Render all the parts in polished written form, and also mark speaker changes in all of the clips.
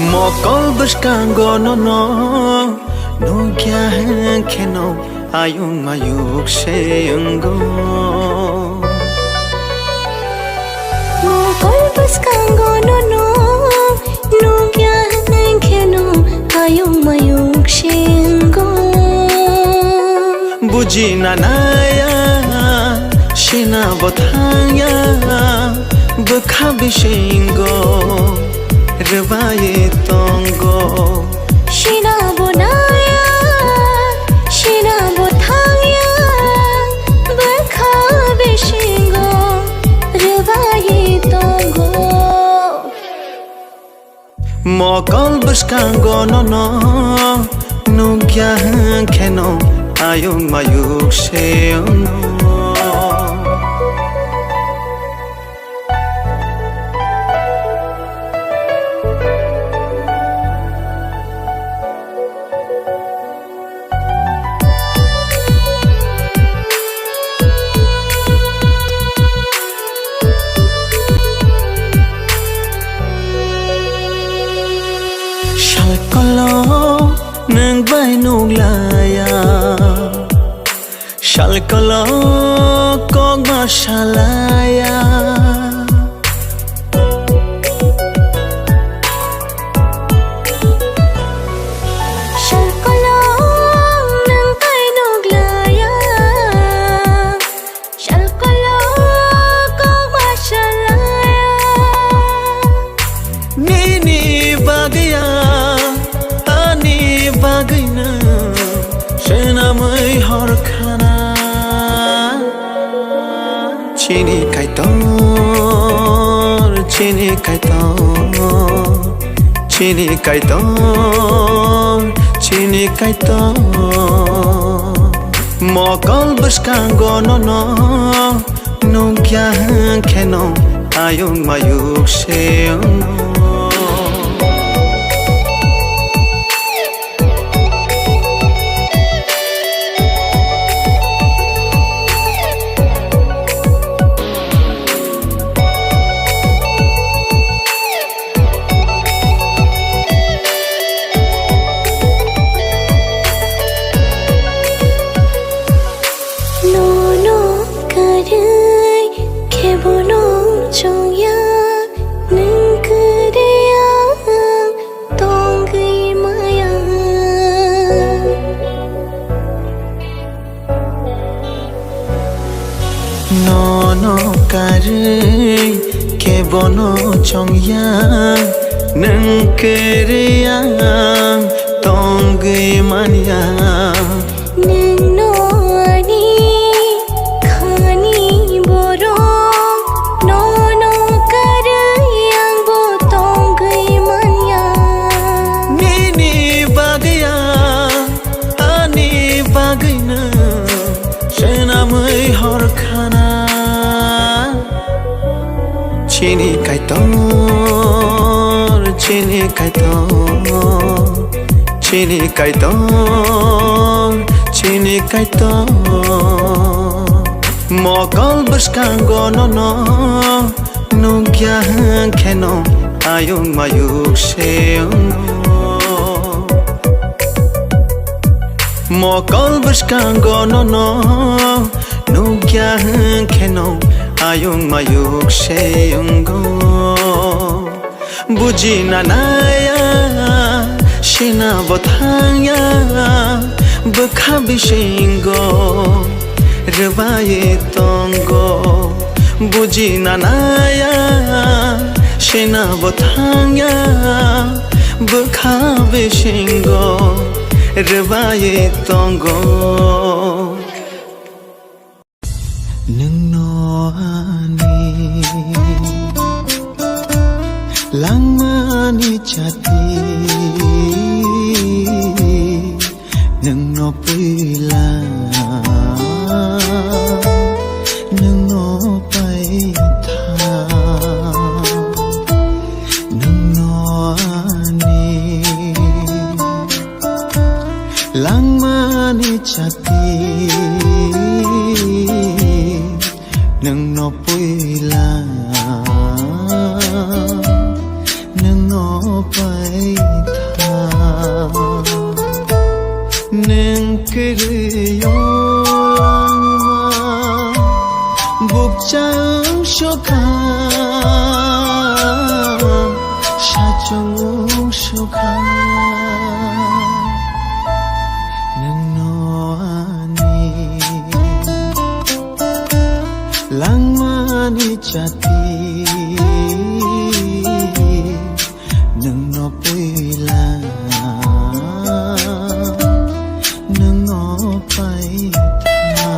Speaker 1: Mokol berskanggo no kya hai keno ayung mayuk seyenggo.
Speaker 2: Mokol berskanggo no kya hai keno ayung mayuk seyenggo.
Speaker 1: Buji nanaya shina bothaya bekhabi seyenggo. Rebaye tongo
Speaker 2: Shina bonaya Shina bothaya Bakha bishingo Rebaye tongo
Speaker 1: Mokol berskanggo no kya keno ayung mayuk seyenggo. Nang bay nuglaya Shalkalo kog mashalaya
Speaker 2: Shalkalo nang bay nuglaya Shalkalo kog mashalaya
Speaker 1: Nini bagaya Bagayna Shena mai har khana Chini kaitor Chini kaitor Chini kaitor Chini kaitor Mokol berskanggo no kya keno ayung mayuk seyenggo. No kare ke bono chongya nang keriya tongi mania
Speaker 2: Nino ani khani boro no kare yang bo tongi mania
Speaker 1: Nini bagaya ani bagayna Shena mai har khana Chini kaitor Chini kaitor Chini kaitor Chini kaitor Mokol berskanggo no kya keno ayung mayuk seyenggo. Mokol berskanggo no kya keno ayung mayuk seyenggo. Buji nanaya shina bothaya bekhabi seyenggo. Rebaye tongo Buji nanaya shina bothaya bekhabi seyenggo. Rebaye tongo Nungno ani Langmani chati Nungno pila nó bùi là nâng nó bay tha nâng cái yo lang ma buộc trắng số kha sa trong số kha nâng nó ani lang ma ni chati nâng nó bùi là nâng nó bay tha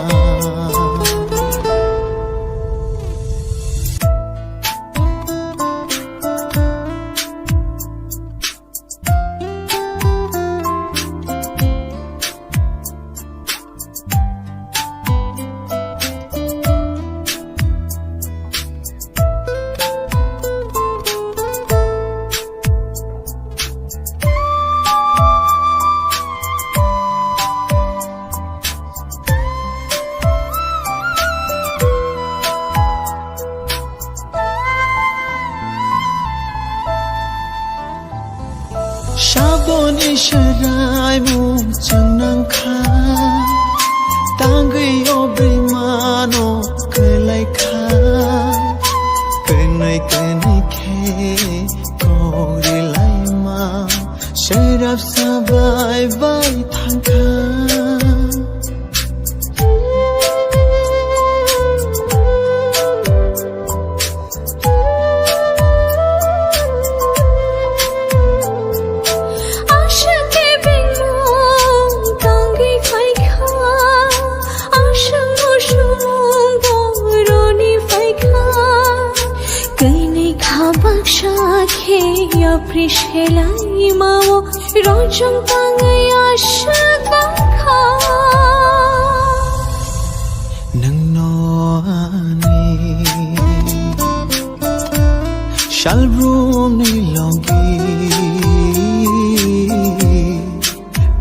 Speaker 1: Sabon isharai mu chanang kha tangai obrimano kelai kha kenai khe kori lai ma serap sabai vai thang kha Aprishelai mau rojang tangai ashakha nang no ani shalrum ni longi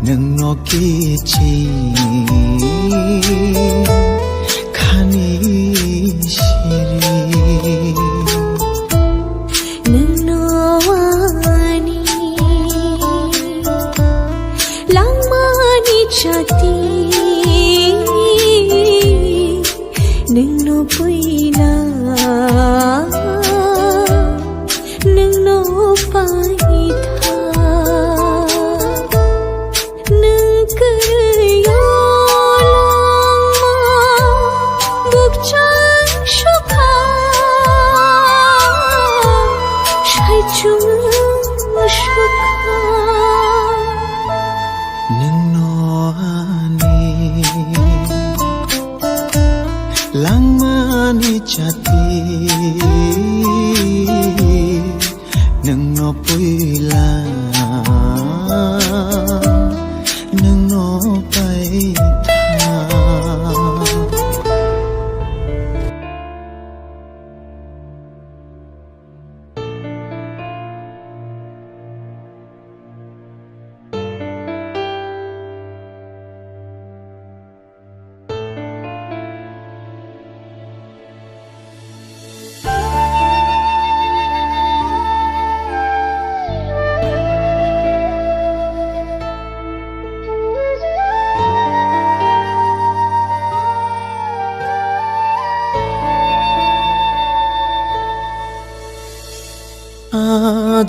Speaker 1: nang no kichi khani shiri chati nâng nó bùi là nâng nó bay tha nâng cười yo lang ma buộc trắng số kha sai chung số kha nâng nó ani lang ma ni chati nâng nó bùi là nâng nó bay tha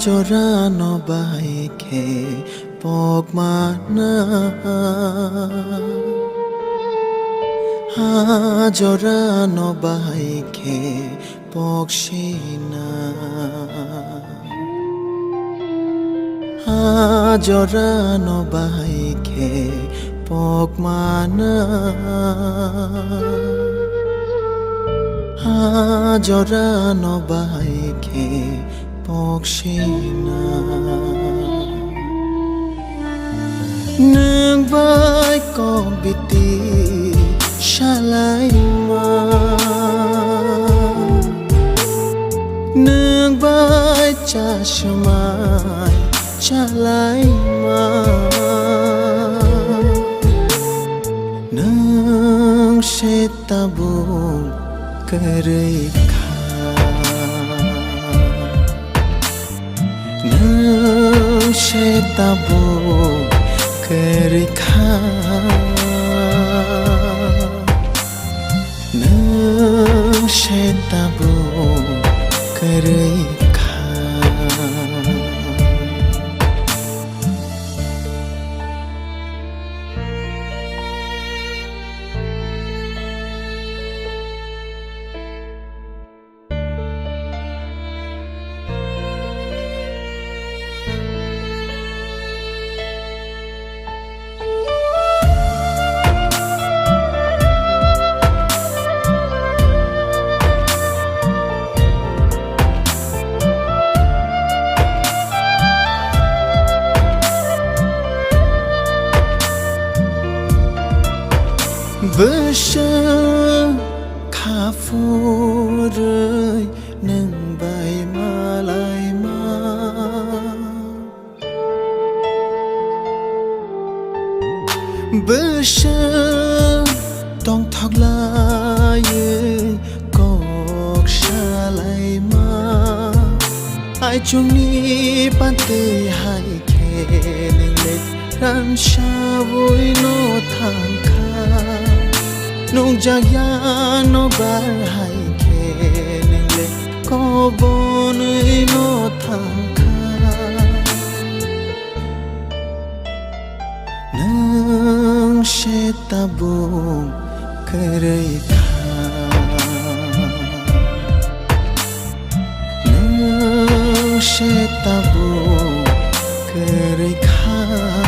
Speaker 1: Jora no bai ke pok mana Jora no bai ke pok shina Jora no bai ke pok mana Jora no bai ke Pokshina nang vai ko biti shalai ma nang vai cha shmai shalai ma nang se tabu kare kha nang sheta bo kare kha nang sheta bo kare kha Bơ khá phố rơi nâng bài mà lại mà bơ tông thọc lại cọc xa lại mà ai chung ni ban tê hai kê lên lệch ran xa vui nó thang khá nung jaya no bar hai ke nle ko bon no thang kha nang sheta bom kare kha nang sheta bom kare kha